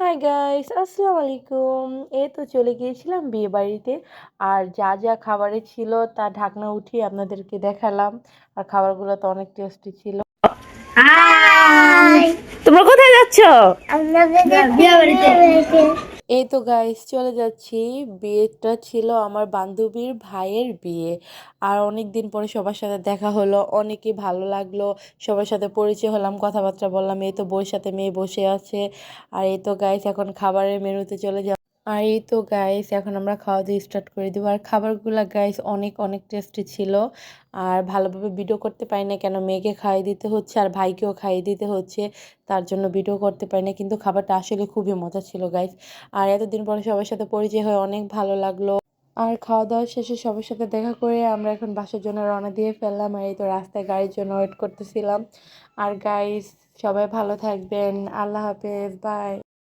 Hi guys, আসসালামু আলাইকুম। এই তো চলে গিয়েছিলাম বিয়ে বাড়িতে। আর যা যা খাবারে ছিল তা ঢাকনা উঠিয়ে আপনাদেরকে দেখালাম। আর খাবারগুলো তো অনেক টেস্টি ছিল। হাই। তোমরা কোথায় যাচ্ছ? আমরা বিয়ে বাড়িতে। এই তো গাইস চলে যাচ্ছি। বিয়েটা ছিল আমার বান্ধবীর ভাইয়ের বিয়ে। আর অনেক দিন পরে সবার সাথে দেখা হলো, অনেকই ভালো লাগলো। সবার সাথে পরিচয় হলাম, কথাবার্তা বললাম। এই তো বউয়ের সাথে মেয়ে বসে আছে। আর এই তো গাইস এখন খাবারের মেনুতে চলে যাব। আর এই তো গাইস এখন আমরা খাওয়া দিয়ে স্টার্ট করে দেবো। আর খাবারগুলা গাইস অনেক অনেক টেস্টি ছিল। আর ভালোভাবে ভিডিও করতে পারি না, কেন মেয়েকে খাইয়ে দিতে হচ্ছে আর ভাইকেও খাইয়ে দিতে হচ্ছে। তার জন্য ভিডিও করতে পারি না, কিন্তু খাবারটা আসলে খুবই মজা ছিল গাইস। আর এতদিন পরে সবার সাথে পরিচয় হয়ে অনেক ভালো লাগলো। আর খাওয়া দাওয়া শেষে সবার সাথে দেখা করে আমরা এখন বাসার জন্য রওনা দিয়ে ফেললাম। আর এই তো রাস্তায় গাড়ির জন্য ওয়েট করতেছিলাম। আর গাইস সবাই ভালো থাকবেন। আল্লাহ হাফেজ, বাই।